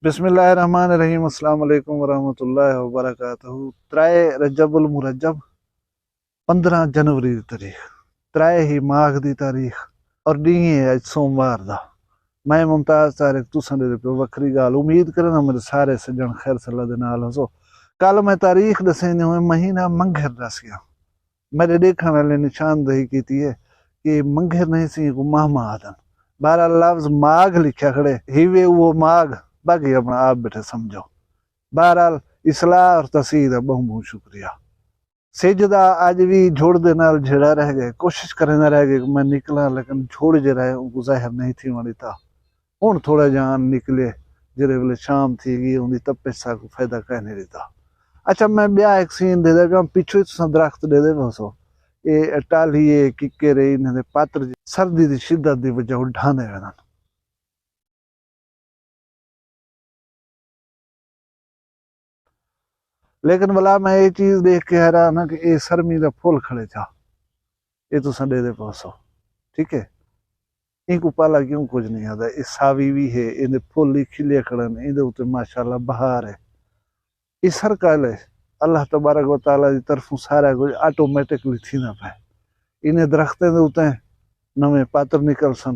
بسم اللہ الرحمن الرحیم۔ السلام علیکم ورحمۃ اللہ وبرکاتہ۔ ترائے رجب المرجب 15 جنوری دی تاریخ، ترائے ہی ماغ دی تاریخ اور ڈینگی ہے اج سوموار دا۔ میں ممتاز طارق تساں دے پہ وکری گال امید کرنا میرے سارے سجن خیر صلاح دے نال ہسو۔ کل میں تاریخ دسینی ہوئے مہینہ منگھر دسیا، میرے دیکھنے والے نشاندہی کیتی ہے کہ منگھر نہیں سی کو ماہ آدن، بہرحال لفظ ماغ لکھیا کھڑے ہیوے وہ ماغ باقی اپنا آپ بیٹھے سمجھو۔ بہرحال اصلاح اور تصحیح دا بہت بہت شکریہ۔ سجدہ آج بھی جھوڑ دے نال جھڑا رہ گئے، کوشش کرے نہ رہ گئے کہ میں نکلا، لیکن جھوڑ جے رہے ان کو ظاہر نہیں تھی وڑی تا ہن تھوڑا جان نکلے جرے ویلے شام تھی گئی ان دی تپے سا کو فائدہ کہہ نہیں دیتا۔ اچھا میں بیا ایک سین دے دے پیا، پیچھے تساں درخت دے دے بسو، یہ ٹالیے ککرے انہاں دے پاتر سردی دی شدت دی وجہ اڈھاندے وینن۔ لیکن بلا میں یہ چیز دیکھ کے حیران ہاں کہ یہ سرمی دا پھول کھڑے تھا، یہ تساں دے دے پاسو، ٹھیک ہے؟ ان کو پالا کیوں کچھ نہیں آتا، یہ ساوی بھی ہے، ان دے پھول ہی کھلے کھڑن، ان دے اوتے ماشاءاللہ بہار ہے۔ اس ہر کال ہے اللہ تبارک و تعالیٰ دی طرفوں سارا کچھ آٹومیٹکلی تھی نہ پائے۔ انہیں درختیں دے اوتے نویں پاتر نکل سن،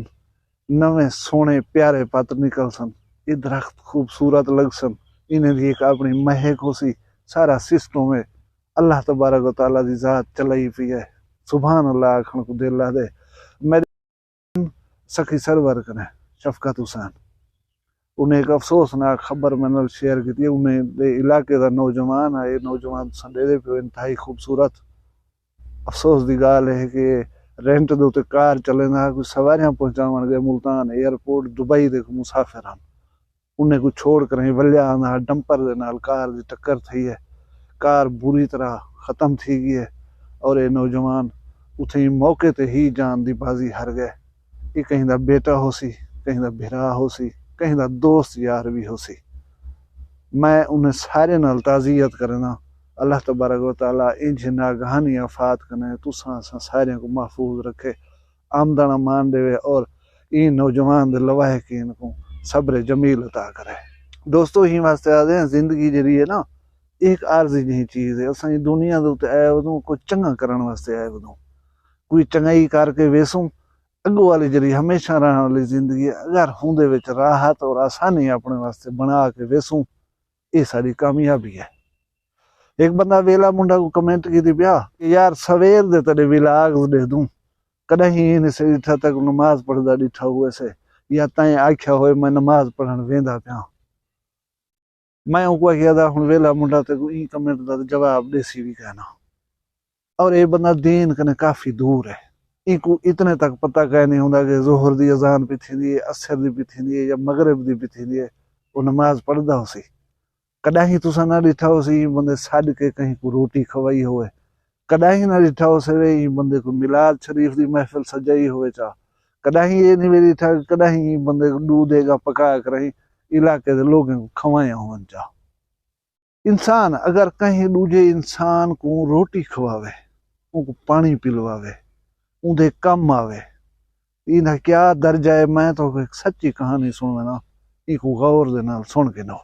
نویں سونے پیارے پاتر نکل سن، یہ درخت خوبصورت لگ سن، انہیں دی ایک اپنی مہک ہو سی، سارا سسٹم میں اللہ تبارک و تعالیٰ دی ذات چلائی پی ہے۔ سبحان اللہ آکھن کو دل لا دے۔ میرے سخی سرور کنے شفقت حسین انہیں ایک افسوسناک خبر میں نال شیئر کی تھی، انہیں دے علاقے دا نوجوان ہے، یہ نوجوان سندے دے پہ انتہائی خوبصورت افسوس دی گال ہے کہ رینٹ دے اوتے کار چلے نہ کوئی سواریاں پہنچاون گئے ملتان ایئرپورٹ دبئی دے مسافر ہن، انہیں کو چھوڑ کر ولیا آنا ڈمپر دے نال کار دی ٹکر تھی ہے، کار بری طرح ختم تھی گئی ہے اور یہ نوجوان اتھے موقع تے ہی جان دی بازی ہر گئے۔ یہ کہیں دا بیٹا ہو سی، کہیں دا بھرا ہو سی، کہیں دا دوست یار بھی ہو سی۔ میں انہیں سارے نال تعزیت کرنا، اللہ تبارک و تعالیٰ انج ناگہانی آفات کنے تساں سارے کو محفوظ رکھے، آمدن امان دے اور این نوجوان دے لواحقین کو صبر جمیل عطا کرے۔ دوستو ہی واسطے آدھے ہیں زندگی جڑی ہے نا ایک عارضی جہی چیز ہے، اساں دنیا دے اوتے آئے ودوں کوئی چنگا کرن واسطے آئے ودوں، کوئی چنگائی کر کے ویسوں اگو والی جڑی ہمیشہ رہن والی زندگی اگر ہوندے وچ راحت اور آسانی اپنے واسطے بنا کے ویسوں، یہ ساری کامیابی ہے۔ ایک بندہ ویلا منڈا کو کمنٹ کی دی پیا کہ یار سویر دے تیرے ولاگز دے دوں، کدیں ہی انہیں سے ڈٹھا تک نماز پڑھدا ڈٹھا ہوئے سے یا تائیں آکھیا ہوئے میں نماز پڑھن ویندا پیا۔ میں ان کو کہا دا ہن ویلا منڈا تے کو این کمنٹ دا جواب دے سی بھی کہنا، اور یہ بندہ دین کنے کافی دور ہے، ان کو اتنے تک پتہ کہ نہیں ہوندا کہ ظہر دی اذان پہ تھیندی ہے، عصر دی پہ تھیندی ہے یا مغرب دی پہ تھیندی ہے، وہ نماز پڑھدا ہو سی۔ کدیں ہی تساں نہ ڈٹھا ہو سی بندے سڈ کے کہیں کو روٹی کھوائی ہوئے، کدیں ہی نہ ڈٹھا ہو سی بندے کو میلاد شریف دی محفل سجائی ہوئے چاہ، کدیں ہی یہ نہیں ڈٹھا کدیں ہی بندے کو دودھ گا پکا کر ہی علاقے دے لوگوں کو کھوائیاں ہون چاہ۔ انسان اگر کہیں دوجے انسان کو روٹی کھواوے، ان کو پانی پلواوے، ان دے کم آوے، انہاں کیا درجہ ہے۔ میں تو ایک سچی کہانی سننا، ان کو غور دے نال سن کے نو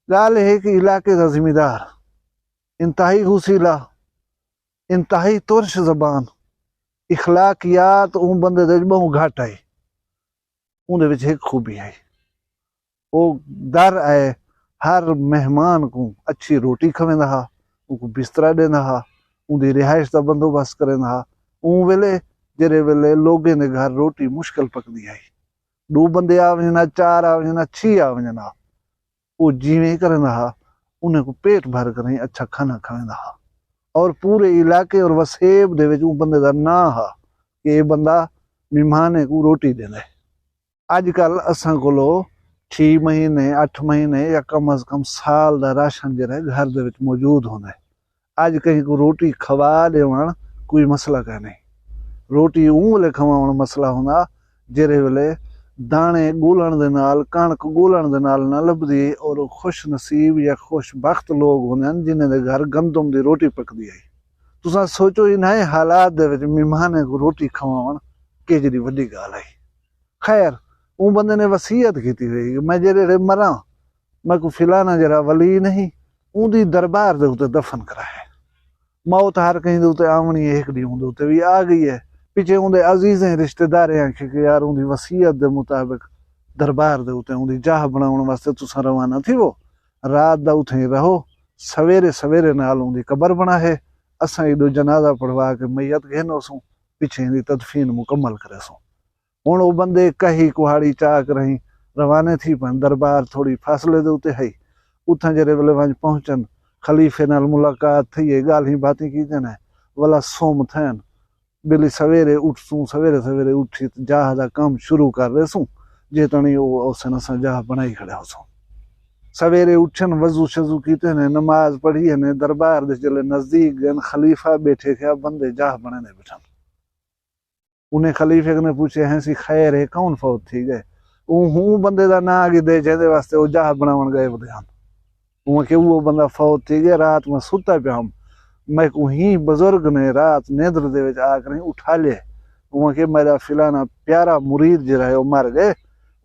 گال ہے کہ علاقے دا ذمہ دار انتہائی حوصلہ، انتہائی ترش زبان، اخلاقیات اون بندے دے بہت گھٹ آئی، ان دے وچ ایک خوبی ہے، وہ در آئے ہر مہمان کو اچھی روٹی کھویندا ہا، ان کو بسترا دیندا ہا، ان دی رہائش دا بندوبست کریندا ہا۔ اون ویلے جڑے ویلے لوگیں دے گھر روٹی مشکل پکدی آئی، 2 بندے آویں نہ 4 آویں نہ 6 آویں نہ، وہ جیویں کریندا ہا، انہیں کو پیٹ بھر کر ہی اچھا کھانا کھویندا ہا، اور پورے علاقے اور وسیب دے وچ اون بندے دا ناں ہا کہ یہ بندہ مہمانے کو روٹی دیندا ہے۔ اج کل اساں کولو 6 مہینے 8 مہینے یا کم از کم سال دا راشن جڑا ہے گھر دے وچ موجود ہوندا ہے۔ اج کہیں کو روٹی کھوا دیوان کوئی مسئلہ کہ نہیں، روٹی اون ویلے کھواون مسئلہ ہوندا جڑے ویلے دانے گولن دے نال کنک گولن دے نال نہ لبدی اور خوش نصیب یا خوش بخت لوگ ہوندے ہیں جنہیں دے گھر گندم دی روٹی پکدی آئی۔ تساں سوچو انہیں حالات دے وچ مہمانے کو روٹی کھواون کہ جڑی وڈی گال آئی۔ خیر وہ بندے نے وسیعت کی ہوئی میں جڑے مرا میں کو فلانا جڑا ولی نہیں ان دی دربار دے اتنے دفن کرائے موت ہر کہیں دے اتنے آونی ہے ایک دی ان دے اتنے بھی آ گئی ہے پیچھے ان دے عزیزیں رشتہ داریں آنکھیں کہ یار ان دی وسیعت دے مطابق دربار دے اتنے ان دی جاہ بناؤن واسطے تساں روانہ تھی وہ رات دا اتھے ہی رہو سویرے سویرے نال ان دی قبر بنا ہے اساں ایڈو جنازہ پڑھوا کے میت گھنو سوں پیچھے دی تدفین مکمل کرے سوں ہن وہ بندے کہی کوہاڑی چاک رہیں روانے تھی پن دربار تھوڑی فاصلے دے اتنے ہے اتھاں جڑے ویلے ونج پہنچن خلیفے نال ملاقات تھی ہے گالیں باتیں کیتن ہے ولا سوم تھین بلی سویرے اٹھ سوں سویرے سویرے اٹھی جاہ دا کام شروع کر رہے سوں جے تنی وہ اسن اساں جاہ بنائی کھڑے ہو سوں سویرے اٹھن وضو شضو کیتے نے نماز پڑھی نے دربار دے چلے نزدیک گئے خلیفہ بیٹھے تھے بندے جاہ بنے نے بیٹھن انہیں خلیفے نے پوچھے ہیں سی خیر ہے کون فوت تھی گئے ہوں بندے دا نا آگے دے جہدے واسطے وہ جاہ بناون گئے بدیان کہ وہ بندہ فوت تھی گئے رات میں ستا پیا ہم میں کو ہی بزرگ نے رات نیندر دے وچ آ کر اٹھا لے کہ میرا فلانا پیارا مرید جڑا ہے وہ مر گئے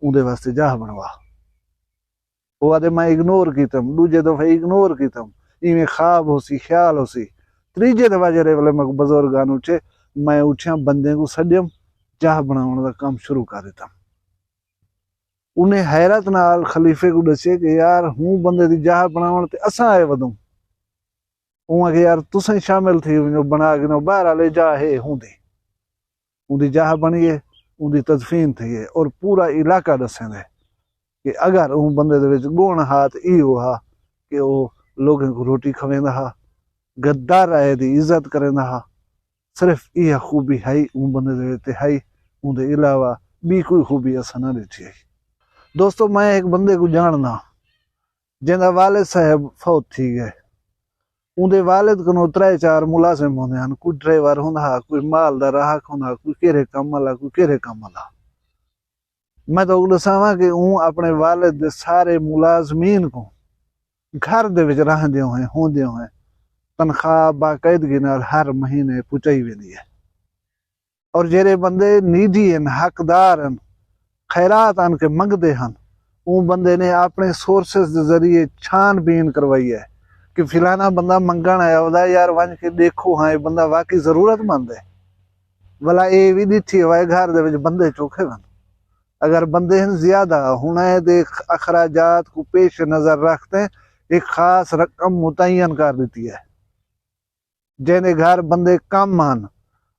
ان دے واسطے جاہ بنوا وہ آدھے میں اگنور کیتم دوجے دفعہ اگنور کیتم ایویں خواب ہو سی خیال ہو سی تریجے دفعہ جڑے ویلے میں بزرگان اٹھے میں اٹھیا بندے کو سڈیم جاہ بناؤن دا کام شروع کر دیتا انہیں حیرت نال خلیفے کو دسے کہ یار ہوں بندے دی جاہ بناؤن تے اساں آئے ودوں کہ یار تسیں شامل تھی بنا کے باہر والے جاہ ہے ہوں دی جاہ بنی ہے ان دی تدفین تھی ہے اور پورا علاقہ دسیں دے کہ اگر ان بندے دے وچ گون ہاتھ ای ہوا کہ وہ لوگوں کو روٹی کھویندا ہا گدار آئے دی عزت کریندا ہا صرف یہ خوبی ہے ان بندے دے وچ ہے ان دے علاوہ بھی کوئی خوبی اساں نہ ڈٹھی ہے دوستو میں ایک بندے کو جاننا جندا والد صاحب فوت تھی گئے ان دے والد کو 3-4 ملازم ہوندے ہن کوئی ڈرائیور ہوندا کوئی مال دا راہک ہوندا کوئی کہڑے کم والا کوئی کہڑے کم والا میں تو دساواں کہ اون اپنے والد دے سارے ملازمین کو گھر دے وچ رہندے ہوندے ہوئے تنخواہ باقاعدگی نال ہر مہینے پہنچائی ویندی ہے اور جڑے بندے نیڈی ہیں حقدار ہیں خیرات آن کے منگدے ہیں اون بندے نے اپنے سورسز دے ذریعے چھان بین کروائی ہے کہ فلانا بندہ منگن آیا ہوتا ہے یار ون کے دیکھو ہاں یہ بندہ واقعی ضرورت مند ہے بلا یہ بھی ڈٹھی ہوئے گھر دے وچ بندے چوکھے ون اگر بندے ہیں زیادہ ہونے دے اخراجات کو پیش نظر رکھتے ہیں ایک خاص رقم متعین کر دیتی ہے جنہیں گھر بندے کم ہیں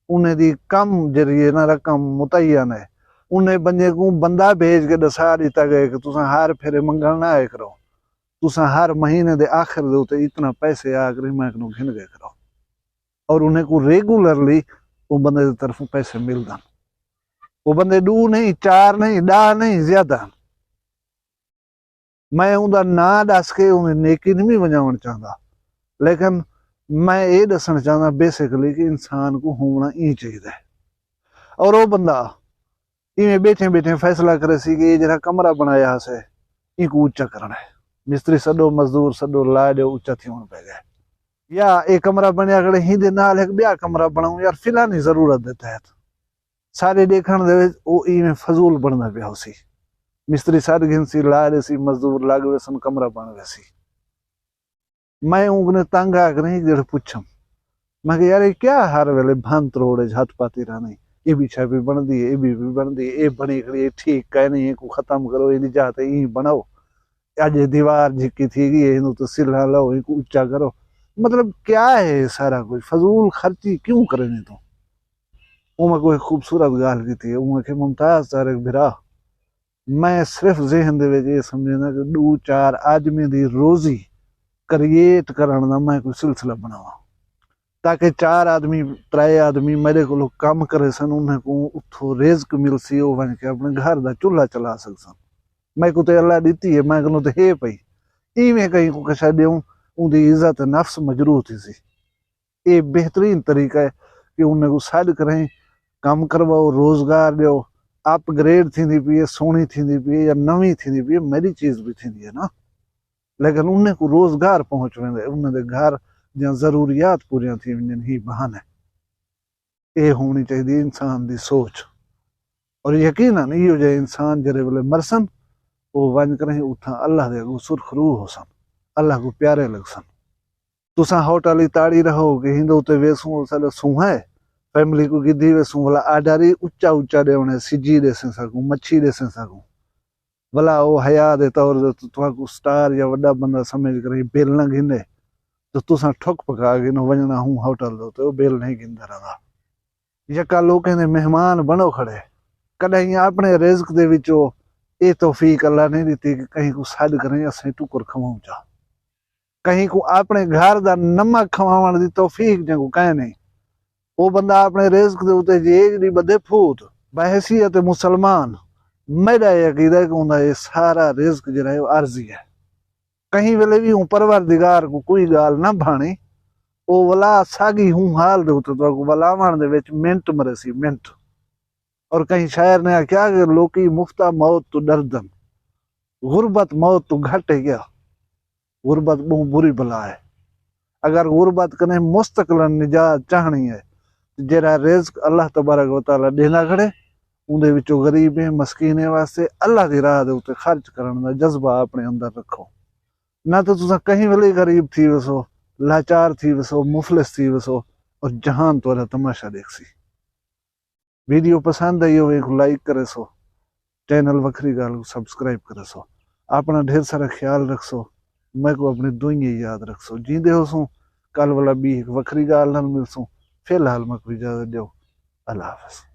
انہیں دی کم ذریعے نہ رقم متعین ہے انہیں بندے کو بندہ بھیج کے دسا دیتا گئے کہ تساں ہر پھرے منگل نہ آئے کرو تساں ہر مہینے دے آخر دے تے اتنا پیسے آ کر میں کو گھن گئے کرو اور انہیں کو ریگولرلی وہ بندے دی طرف پیسے مل دن وہ بندے 2 نہیں 4 نہیں 10 نہیں زیادہ میں ان دا نا دس کے انہیں نیکی نہیں ونجاون چاہتا لیکن میں یہ دسنا چاہتا بیسیکلی کہ انسان کو ہونا ہی چاہیے اور وہ بندہ ایویں بیٹھے بیٹھے فیصلہ کرے سی کہ یہ جڑا کمرہ بنایا سے ان کو اونچا کرنا ہے مستری سڈو مزدور سڈو لا دیو اونچا تھی ہون پہ گئے یا ایک کمرہ بنیا کڑے ہی دے نال ایک بیا کمرہ بناؤں یار فلانی ضرورت دے تحت سارے دیکھن دے او ایویں فضول بننا پیا ہو سی مستری سارے گھن سی لا دے سی مزدور لگ وے سن کمرہ بن وے سی میں اونگنے تنگ آ کر نہیں جڑے پوچھم میں کہ یار کیا ہر ویلے بھن تروڑے ہاتھ پاتی رہنے یہ بھی چھاپی بن دی ہے یہ بھی بن دی ہے یہ بنی کھڑی ٹھیک کہہ نہیں کو ختم کرو یہ جاتے ہی بناؤ اج دیوار جھکی تھی گئی ہے تو سلا لو ان کو اونچا کرو مطلب کیا ہے سارا کچھ فضول خرچی کیوں کرنے تو وہ میں کوئی خوبصورت گال کی تھی وہ کہ ممتاز طارق بھرا میں صرف ذہن دے وچ یہ سمجھنا کہ 2-4 آدمی دی روزی کریٹ کرن دا میں کوئی سلسلہ بناواں تاکہ 4 آدمی 3 آدمی میرے کو کام کرے سن انہیں کو اتھو رزق مل سی وہ بن کے اپنے گھر دا چولہا چلا سکسن میں کو تے اللہ دیتی ہے میں کو تے ہے پئی ایویں کہیں کو کچھ دیوں ان دی عزت نفس مجروح تھی سی یہ بہترین طریقہ ہے کہ انہیں کو سڈ کریں کام کرواؤ روزگار دیو اپ گریڈ تھی پی ہے سونی تھی پی ہے یا نویں تھی پی ہے میری چیز بھی تھی ہے نا لیکن انہیں کو روزگار پہنچ ویندے انہیں دے گھر جہاں ضروریات پوریاں تھی ونجن ہی بہانے یہ ہونی چاہیے انسان دی سوچ اور یقیناً یہ جو انسان جڑے ویلے مرسن وہ ون کریں اتھاں اللہ دے اگوں سرخرو ہو سن، اللہ کو پیارے لگ سن۔ تساں ہوٹل ہی تاڑی رہو کہ ہندو تے ویسوں سال سوں ہے فیملی کو گدھی ویسوں بلا آڈاری اچا اچا دے ہونے سجی دے سن سکوں مچھی دے سن سکوں بلا وہ حیا دے طور دے تو کو سٹار یا وڈا بندہ سمجھ کر بیل نہ گھندے تو تساں ٹھک پکا کے نہ ونجنا ہوں ہوٹل دے تے وہ بیل نہیں گھندا رہا۔ یکا لوکاں دے مہمان بنو کھڑے کدیں اپنے رزق دے وچوں اے توفیق اللہ نے دیتی کہ کہیں کو سڈ کریں اسیں ٹکر کھواؤں چا، کہیں کو اپنے گھر دا نمک کھواون دی توفیق جنگو کہیں نہیں۔ وہ بندہ اپنے رزق دے اوتے جیج دی بدے پھوت بحیثیت مسلمان میرا یہ عقیدہ ہے کہ انہاں یہ سارا رزق جڑا ہے وہ عارضی ہے۔ کہیں ویلے بھی ہوں پروردگار کو کوئی گال نہ بھانے او ولا ساگی ہوں حال دے اوتے تو ولاوان دے وچ منٹ مرسی منٹ۔ اور کہیں شاعر نے کیا کہ لوکی مفتہ موت تو ڈردن، غربت موت تو گھٹ ہے کیا، غربت بہت بری بلا ہے۔ اگر غربت کنے مستقل نجات چاہنی ہے جیڑا رزق اللہ تبارک و تعالی دینا کھڑے اندے وچوں غریبیں مسکینے واسطے اللہ دی راہ دے اوتے خرچ کرن دا جذبہ اپنے اندر رکھو، نہ تو تساں کہیں ویلے غریب تھی وسو لاچار تھی وسو مفلس تھی وسو اور جہان تہاڈا تماشا دیکھ سی۔ ویڈیو پسند آئی ہوئے کو لائک کرے سو، چینل وکھری گال کو سبسکرائب کرے سو، اپنا ڈھیر سارا خیال رکھ سو، میں کو اپنی دعائیں یاد رکھ سو، جیندے ہو سوں کل والا بھی ایک وکھری گال نال مل سوں۔ فی الحال میں کو اجازت دیو، اللہ حافظ۔